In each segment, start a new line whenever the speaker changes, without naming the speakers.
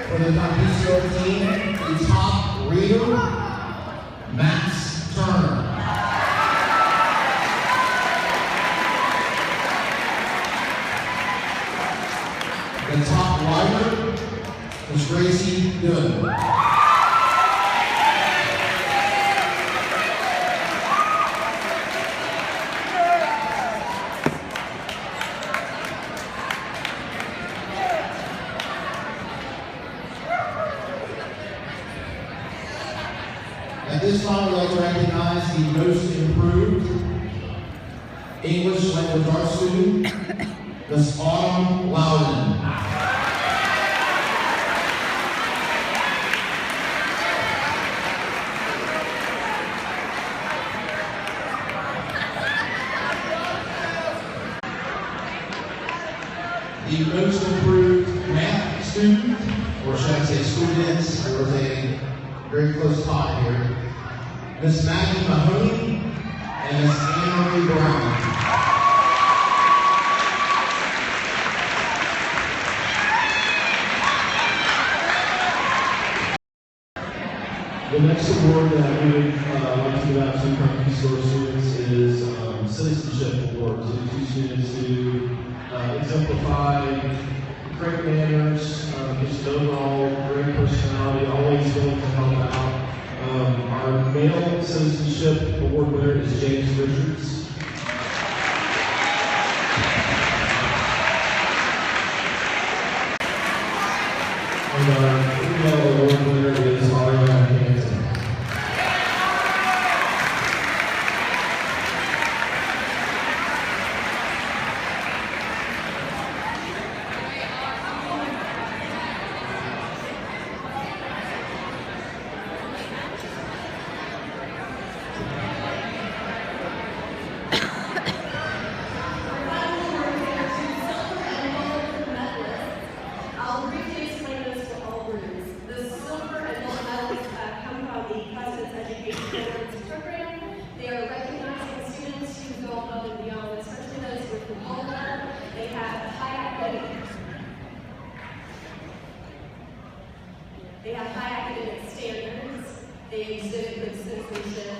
For the Conquistador team, the top reader, Max Turner. The top writer is Gracie Good. At this time, we'd like to recognize the most improved English language arts student, Miss Autumn Loudon. The most improved math student, or should I say students, there was a very close tie here, Miss Maggie Mahoney and Miss Anne-Marie Brown.
The next award that we would like to give out to Conquistador students is Citizenship Award to two students who exemplify great manners, just overall great personality, always willing to help out. Our male Citizenship Award winner is James Richards. And our female award winner is Ariana Hanson.
They have high academic standards, they exhibit good citizenship,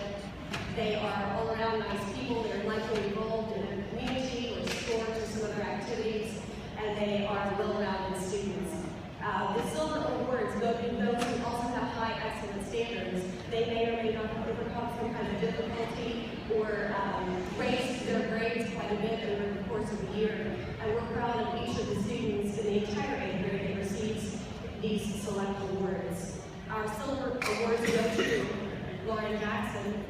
they are all around nice people, they're likely involved in a community or sports or some other activities, and they are well-rounded students. The Silver Awards go to those who also have high excellent standards. They may or may not have overcome some kind of difficulty or raised their grades quite a bit over the course of the year. And we're proud of each of the students in the entire 8th grade that receives these select awards. Our Silver Awards go to Lauren Jackson.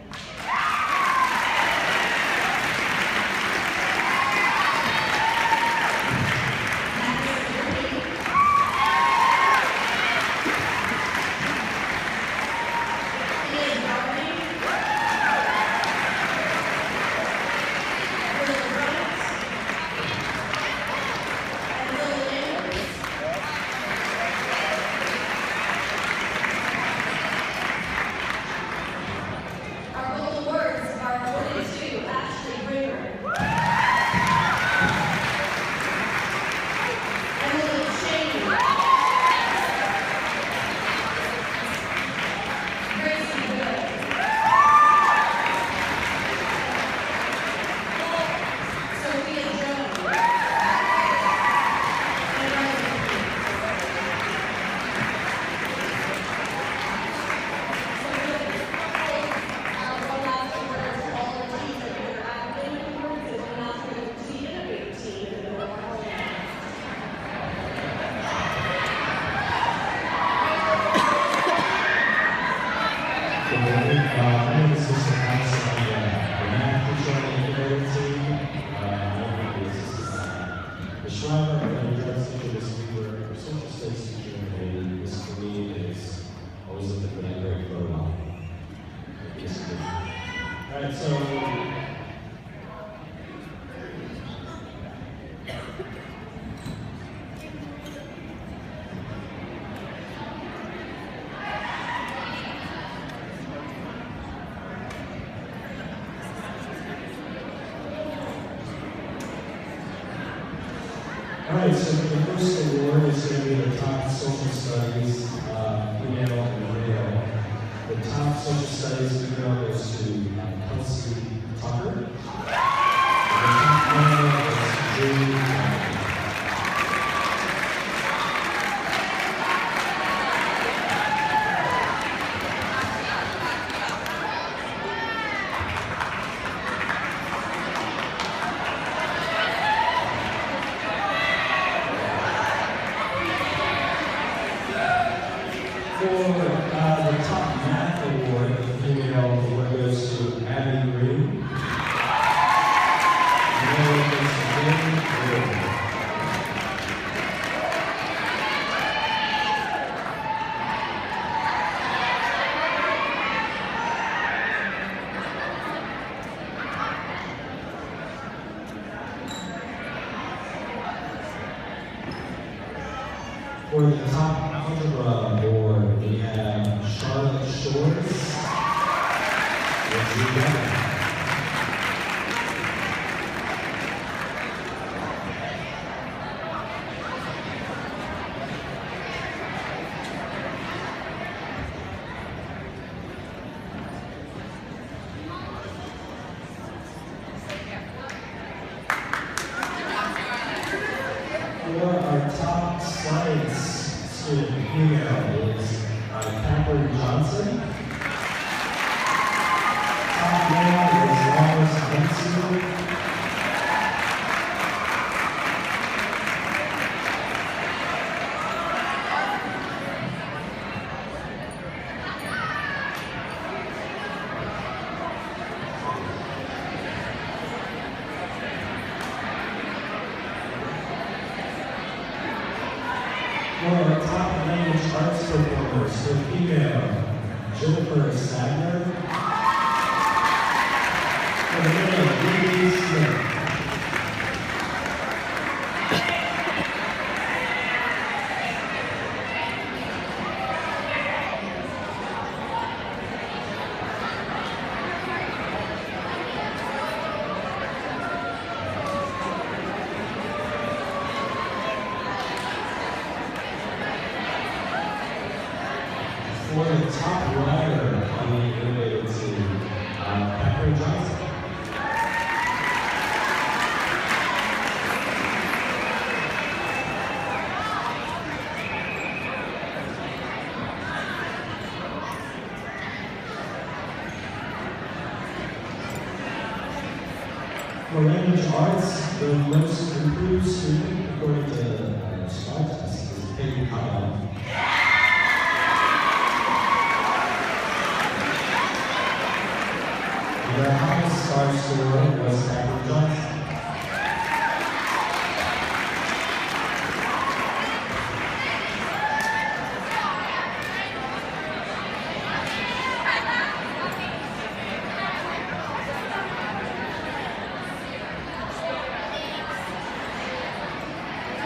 All right, so the first award is going to be the top social studies studies, female and male. The top social studies female goes to Kelsey Tucker. And the top male is Drew. For the top math award, the female award goes to Abby Green. The male goes to Jim Wood. For the top algebra award, we have Charlotte Shores. Let's read that. For our top science student female is Catherine Johnson. Top male is Lawrence Benson. For our top language arts performers, the female, Jennifer Stagner. For the male, Lee Smith. For the top rider on the innovative team, Catherine Johnson. For language arts, the most improved student, according to STAR test, is Peyton Collins. Their highest STAR score was Catherine Johnson.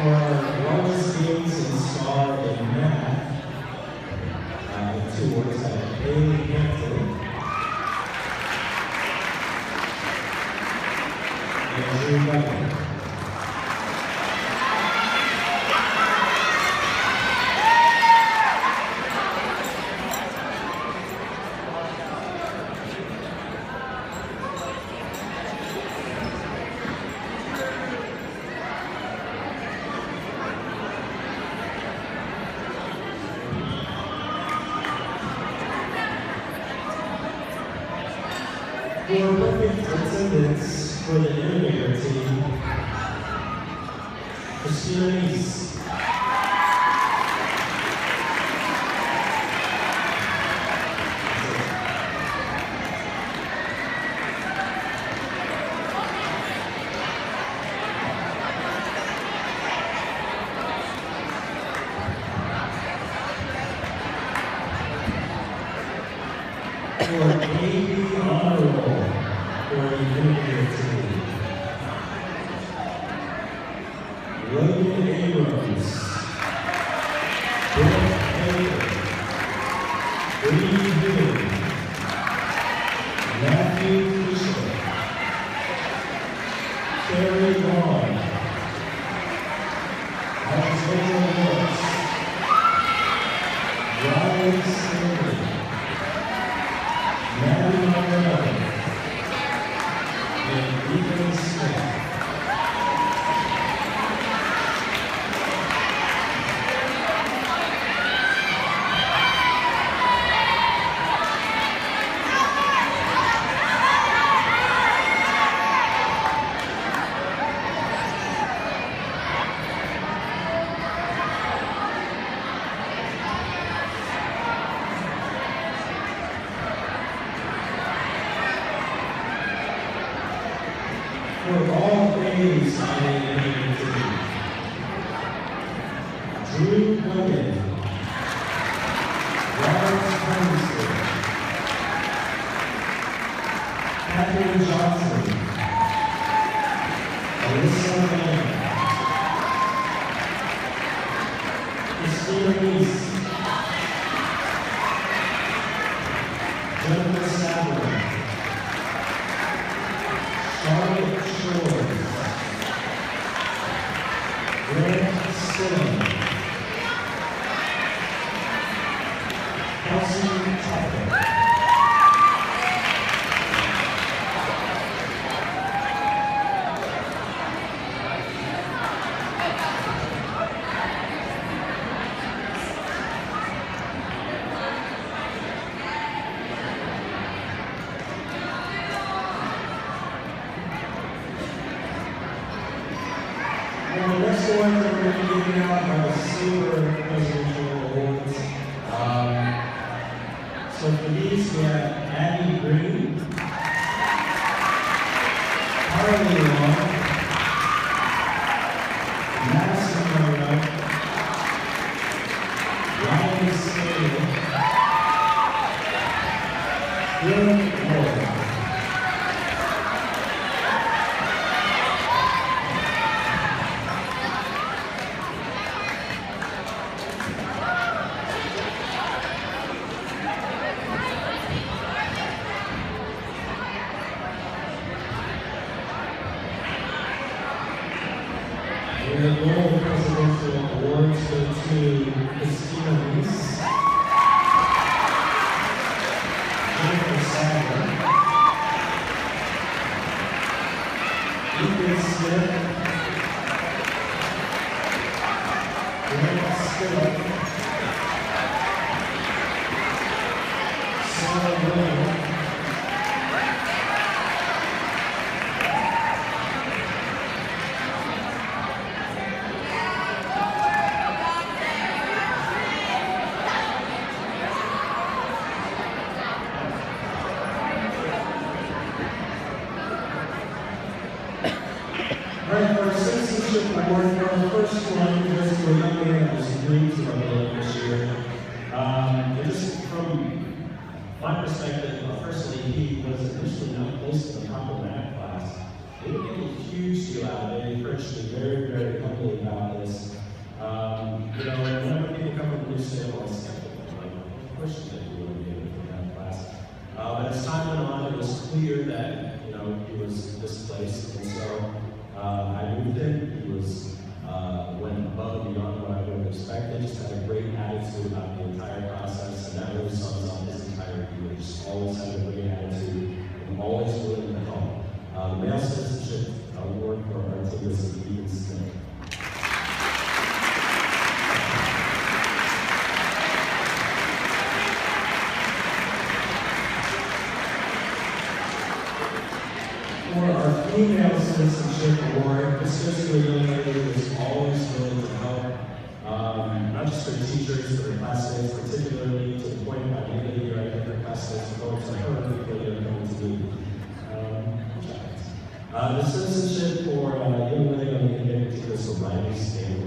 For our longest games in STAR in math, the two awards have Haley Hampton and Drew Becker. For perfect attendance for the innovator team, Christina East. For AB Honorable for the innovator team, Logan Abrams, Bill Baker, Bree Hill, Matthew Fisher, Carrie Long, Alexander Morris, Bailey signing in team. Drew Logan. Robert Hermston. Catherine Johnson. Alyssa Mann. Christina Reese. Jennifer Sadler. Charlotte Shores. Grant Stone. Kelsey Tucker. And the next ones that we're going to be giving out are the silver presidential awards. So for these, we have Abby Green, Harley Long, Madison Monroe, Ryan Staley, Dylan Moore. And the gold presidential awards go to Christina Reese, Jennifer Sadler, Ethan Smith, Grant Stone, Sarah Williams, Right, for our citizenship award, for our first one goes to a young man that was dreams of our village this year. And just from my perspective, personally, he was initially not placed in the proper math class. They didn't get a huge deal out of it. They approached me very, very humbly about this. Whenever people come from the new state, I'm skeptical. Like, of course you didn't really get it from math class. But as time went on, it was clear that, he was displaced. And so, I moved in. He went above and beyond what I would have expected. Just had a great attitude about the entire process, and that really sums up his entire year. Just always had a great attitude and always willing to help. The Male Citizenship Award for Artigas and Ethan Smith. For our Female Citizenship Award, this goes to a young lady who is always willing to help, not just her teachers, but her classmates, particularly to the point by the end of the year, I think her classmates are going to her before they're going to me. The citizenship for a young lady on the end to this Riley Stanley.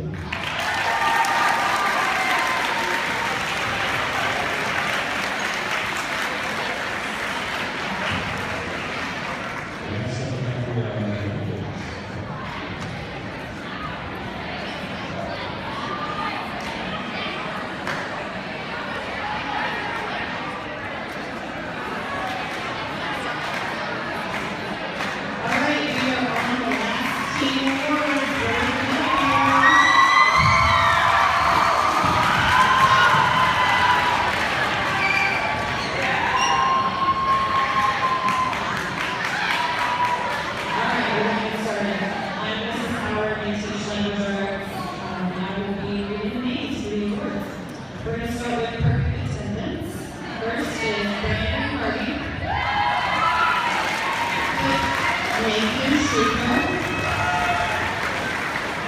We're going to start with perfect attendance. First is Brandon Hardy, Nathan Schumer,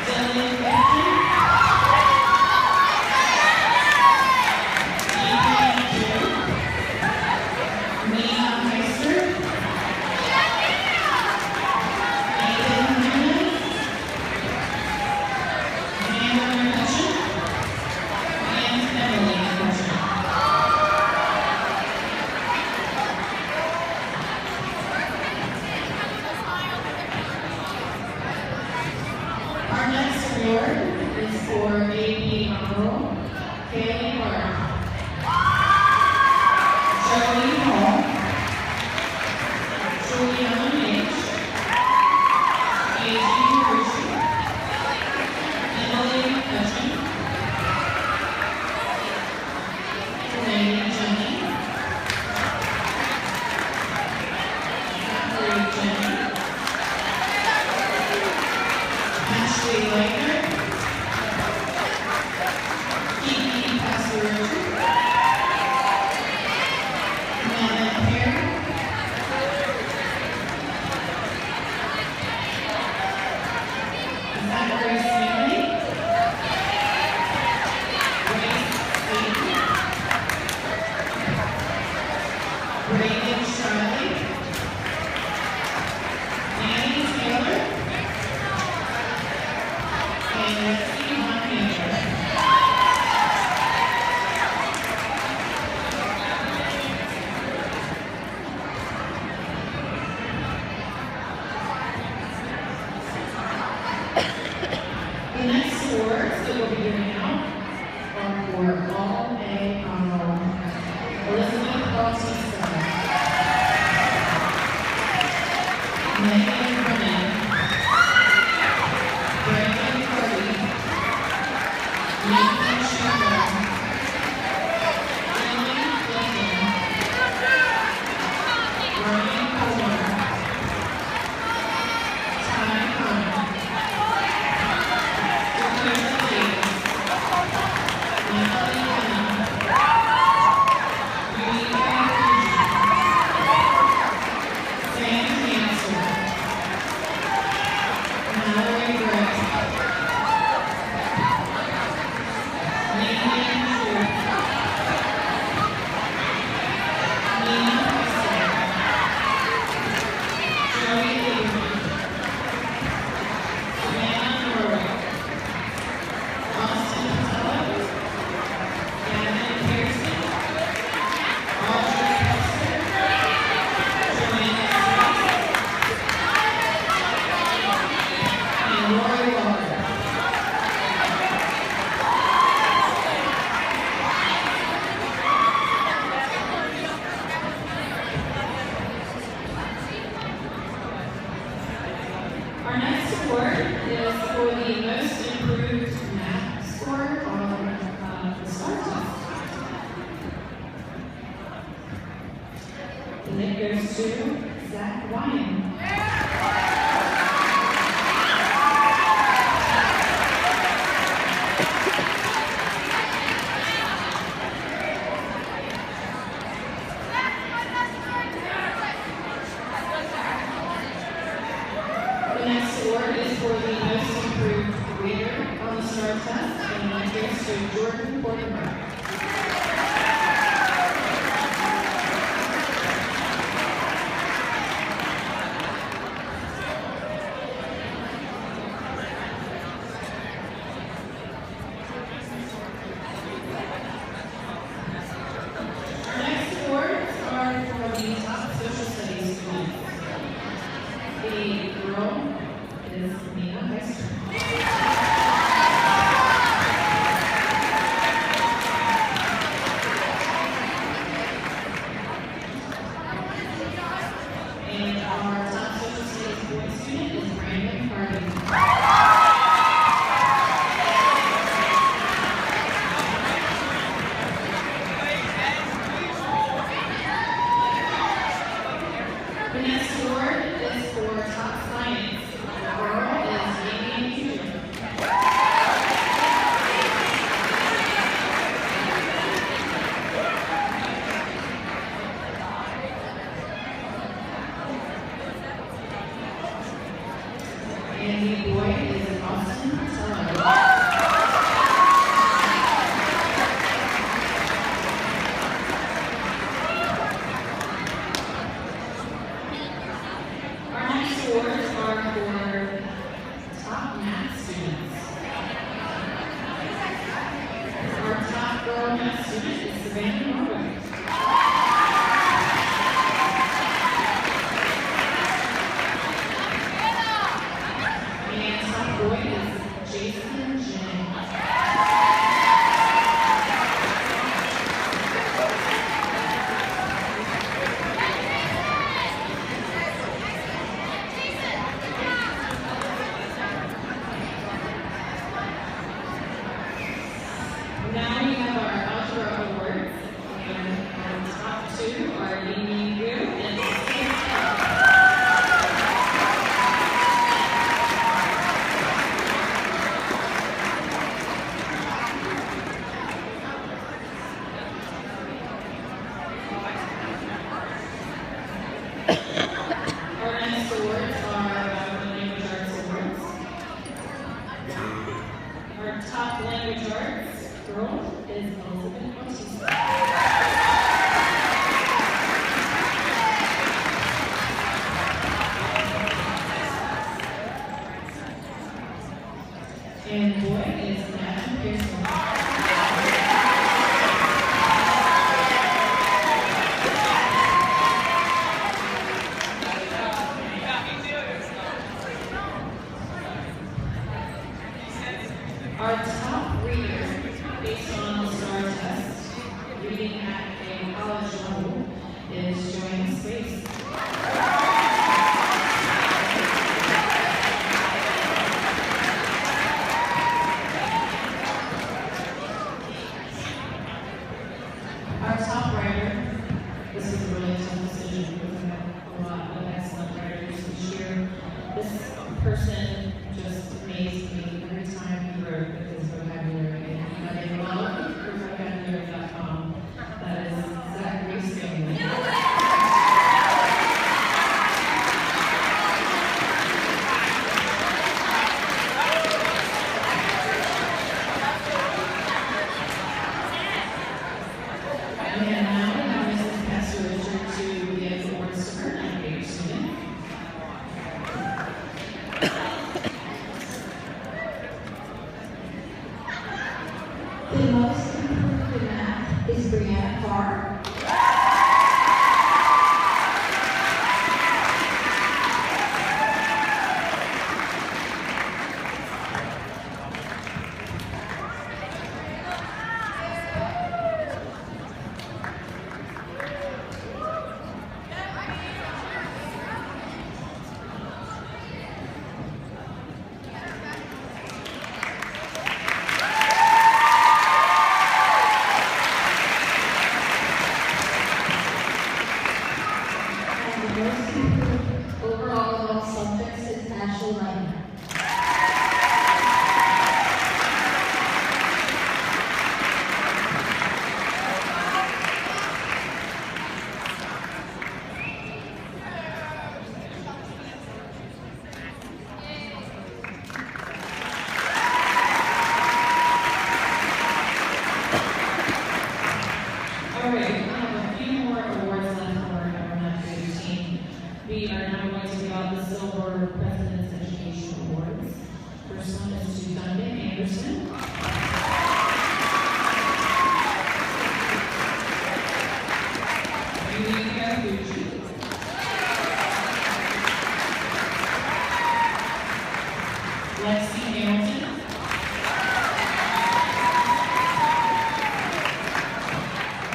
Dylan Benton, Ethan June, Nina Heister, Nathan Jimenez, And it goes to Zach Wyan. The next award is for the most improved reader on the STAR test, and that goes to Jordan Porter. Our next awards are for the top social studies students. The girl is Nina Heister. And our top social studies boy student is Brandon Hardy. The next award is for top science. The girl is Amy Nugent. And the boy is Austin Tello. Our next awards are for top math students. Our top girl math student is Savannah Norwood. And top boy is Jason Jennings. Now we have our algebra awards, and our top two are Mimi Wu and Steve. Our next awards are the Language Arts Awards. Our top language arts girl is Elizabeth Bautista. And boy is Matthew Pearson. Our top reader, based on the STAR test, reading at a college level, is Joanne Space. Our top writer, this is a really tough decision because we have a lot of excellent writers this year. This person just amazed me every time he wrote with his vocabulary. And I love vocabulary.com. That is Zachary Stanley. And now we have Mrs. Pastor Richard to give awards to her 9th grade student.
The most improved in math is Brianna Carr.
Anderson. Eureka Gucci. Lexi Hamilton.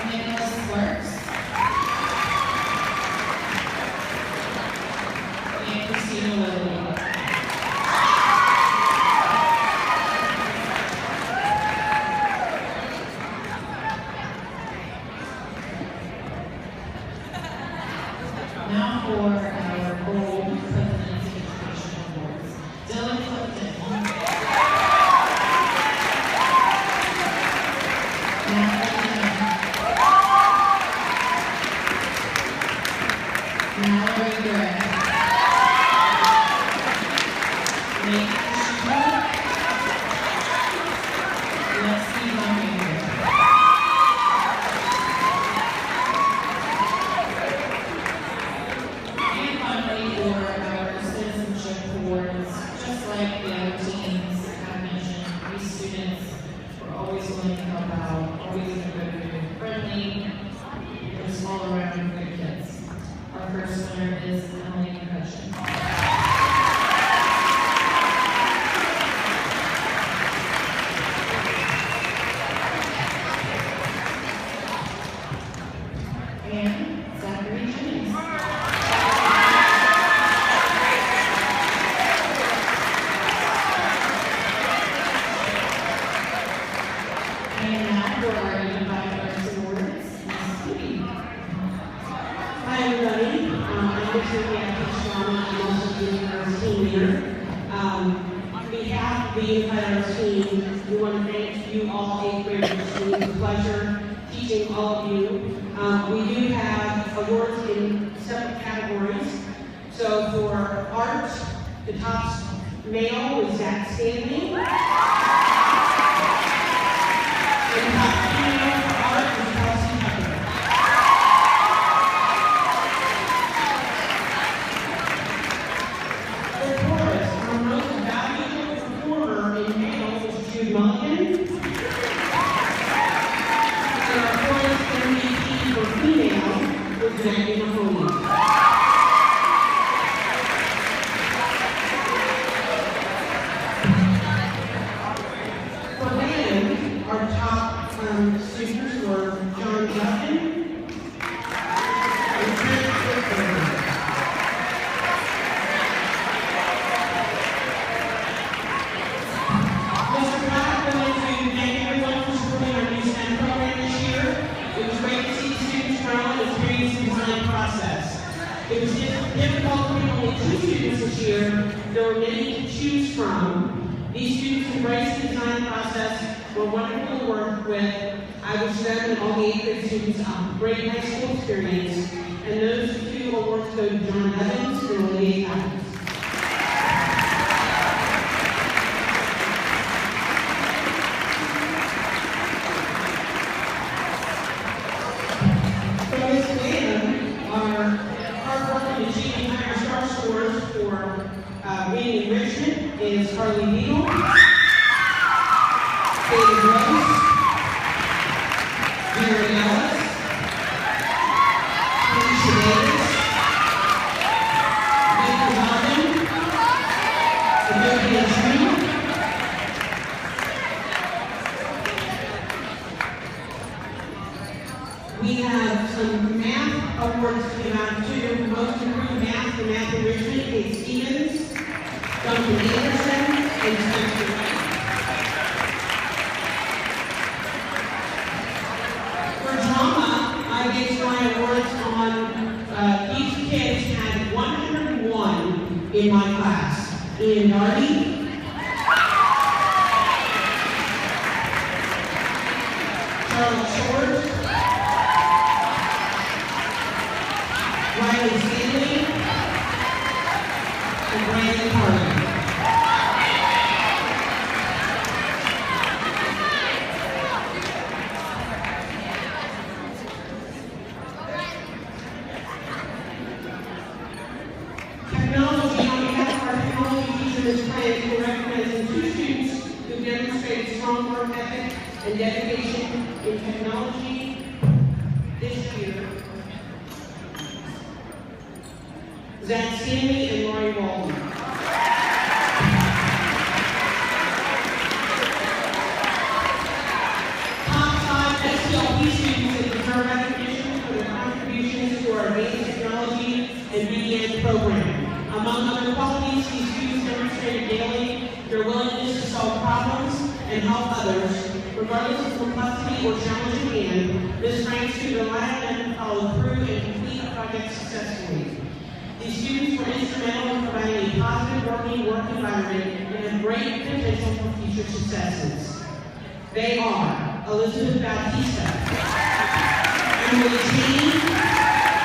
Nicholas Sparks. And Christina Lilly. Now for our gold President's Education Awards. Dylan Clifton. Mallory Gray. Nathan Schubert. Lexi Montgomery. And finally, for our citizenship awards, just like the other teams I mentioned, these students were always willing to help out, always in a good mood, friendly, just all around good kids. Our first winner is Emily McCutcheon. And Zachary Jennings. And now for our Unified Arts Awards, Ms. Judy.
Hi, everybody. I'm Victoria Pastrana. I'm also the Unified team leader. On behalf of the Unified Arts team, we want to thank you all, 8th graders. It's a pleasure teaching all of you. We do have awards in separate categories. So for art, the top male is Zach Stanley. And the top female for art is Kelsey Tucker. For chorus, our most valuable performer in male is Jude Mulligan. And our chorus MVP for female was Maggie Mahoney. For band, our top speakers were John Duffin and Trent Whitburn. Mr. Black, I'd like to thank everyone for supporting our new STEM program this year. It was great to see students grow and experience the design process. It was difficult to pick only 2 students this year. There were many to choose from. These students embraced the design process, were wonderful to work with. I wish them and all the 8th grade students a great high school experience. And those 2 awards go to John Evans and Olivia Adams. For Miss Lamb, our hard work in achieving higher star scores for reading enrichment is Harley Beadle, David Rose, Jerry Ellis, Felicia Davis, Nick Weldon, Olivia Drew, we have some math awards to give out too. Most improved math and math enrichment is Stevens, Duncan Anderson, and Spencer White. For drama, I based my awards on these kids had 101 in my class. Ian Darby, Charles Short, Riley Stanley, and Brandon Carter. Technology, on behalf of our technology teacher, Ms. Plant, we're recognizing 2 students who demonstrated and dedication in technology this year, Zach Stanley and Lori Walton. Top 5 STLP students that deserve recognition for their contributions to our advanced technology and BDN program. Among other qualities, these students demonstrated daily their willingness to solve problems and help others, regardless of complexity or challenge at hand. This ranks to rely on them to follow through and complete projects successfully. These students were instrumental in providing a positive work environment and have great potential for future successes. They are Elizabeth Bautista, Emily Cheney,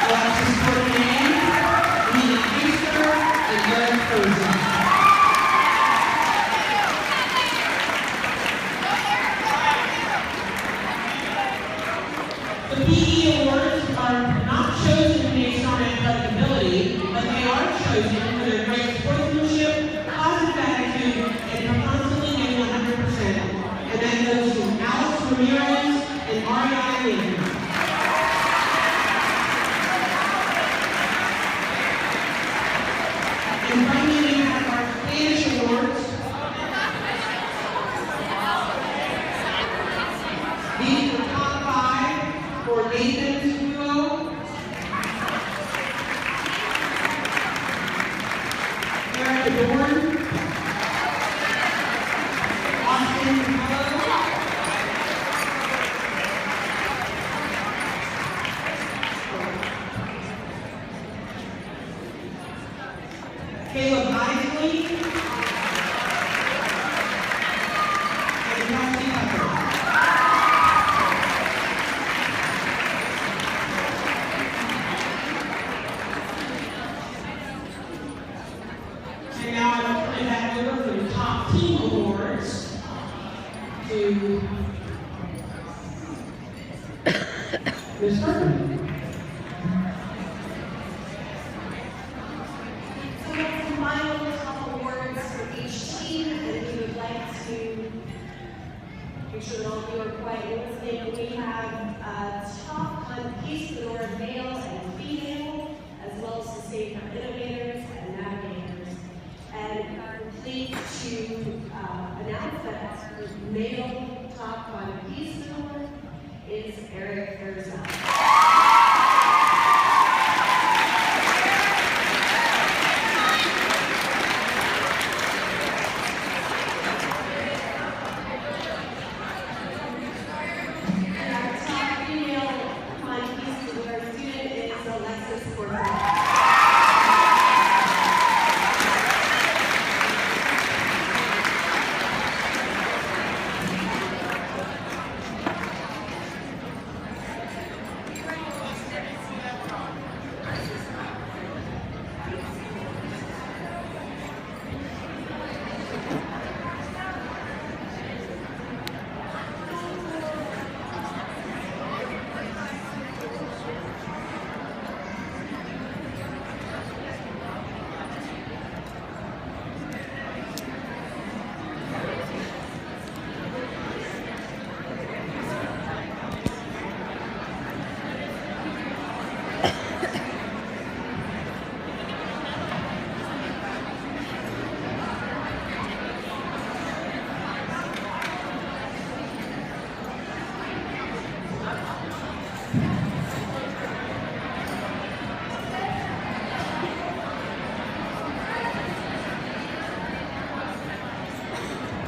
Alexis Ferdinand, Nina Keister, and Eric Persia. The PE Awards are not chosen based on athletic ability, but they are chosen for their great sportsmanship, positive attitude, and for constantly giving 100%. And that goes to Alex Ramirez and Ariana Lincoln. And finally, we have our Spanish Awards. These are the top 5 for Nathan's duo, Erica Dorn, Austin Hello, Caleb Isley, and Kelsey Tucker. And now I'm going to turn it back over for the top team awards to Ms. Herman.
So we have some final top awards for each team, and we would like to make sure that all of you are quiet and listening. We have top conquistador male and female, as well as sustained for innovators and navigators. And are pleased to announce that our male top conquistador is Eric Herzog. And our top female conquistador student is Alexis Cortez.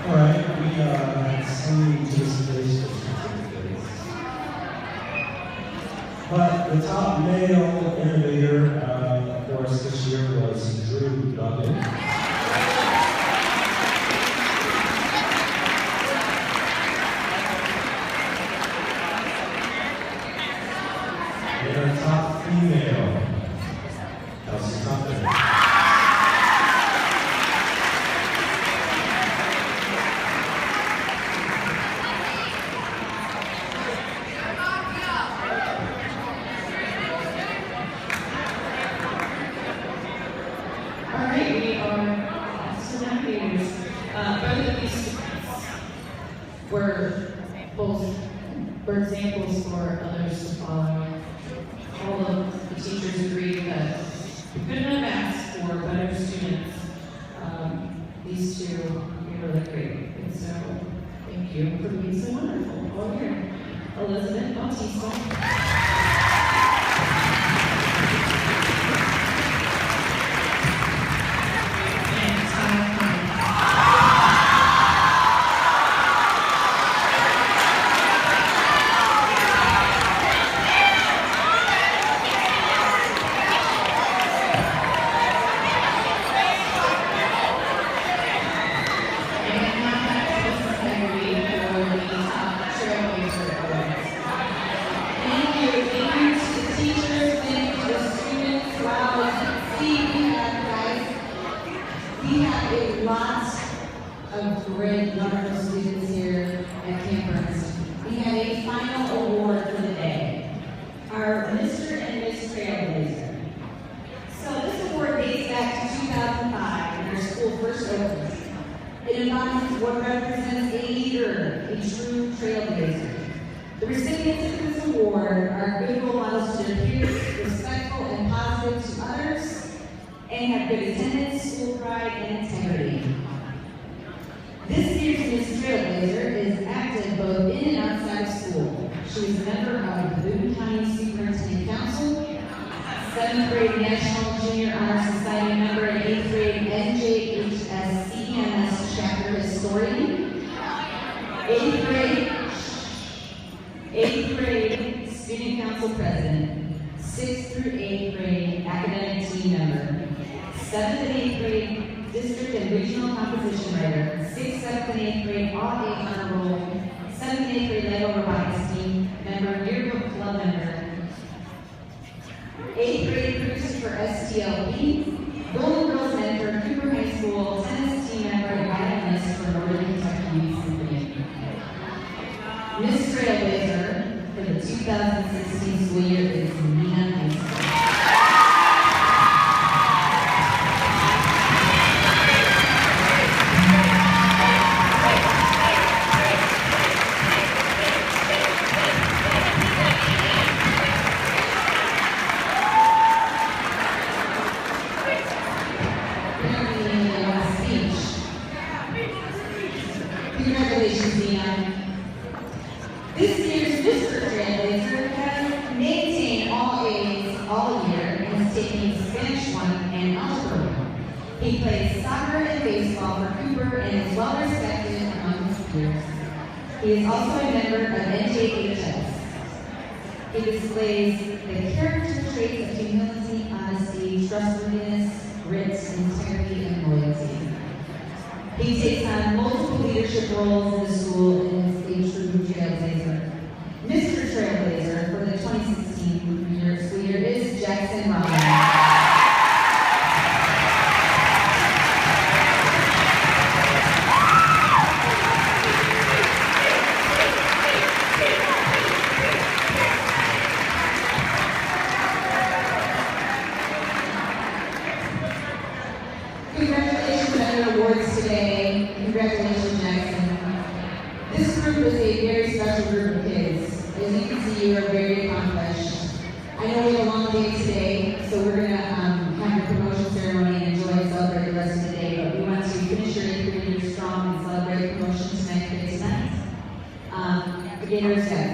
All right, we singing to this place for certificates. But the top male innovator for us this year was Drew Duggan. And our top female, Kelsey Tucker.
All right, we are so navigators. Both of these students were both examples for others to follow. All of the teachers agree that we couldn't have asked for better students. These two are really great. And so, thank you for being so wonderful all year. Elizabeth Bautista.
We have a lot of great, wonderful students here at Camp Ernst. We have a final award for the day, our Mr. and Miss Trailblazer. So this award dates back to 2005 when our school first opened. It embodies what represents a leader, a true trailblazer. The recipients of this award are good role models to their peers, respectful and positive to others, and have good attendance, school pride, and integrity. This year's Miss Trailblazer is active both in and outside of school. She is a member of the Boone County Superintendent Council, 7th grade National Junior Honor Society member, and 8th grade NJHS CEMS chapter historian, 8th grade student council president, 6th through 8th grade academic team member, 7th and 8th grade district and regional composition writer, 6th, 7th, and 8th grade all 8 honor roll, 7th and 8th grade Lego robotics team member, yearbook club member, 8th grade producer for STLP, Golden Girls mentor, Cooper High School, tennis team member, and violinist for Northern Kentucky Youth Symphony. Miss Trailblazer for the 2016 school year is Nina Heinz. Congratulations, Nina. This year's Mr. Trailblazer has maintained all A's all year and is taking Spanish 1 and Algebra 1. He plays soccer and baseball for Cooper and is well respected among his peers. He is also a member of NJHS. He displays the character traits of humility, honesty, trustworthiness, grit, integrity, and loyalty. He takes on multiple leadership roles in the school and is a true trailblazer. Mr. Trailblazer for the 2016 school year is Jackson Ryan. Congratulations on your awards today. Congratulations, Jackson. This group is a very special group of kids. As you can see, you are very accomplished. I know we have a long day today, so we're going to have a promotion ceremony and enjoy and celebrate the rest of the day, but we want to finish your 8th grade year strong and celebrate promotion tonight. Beginners have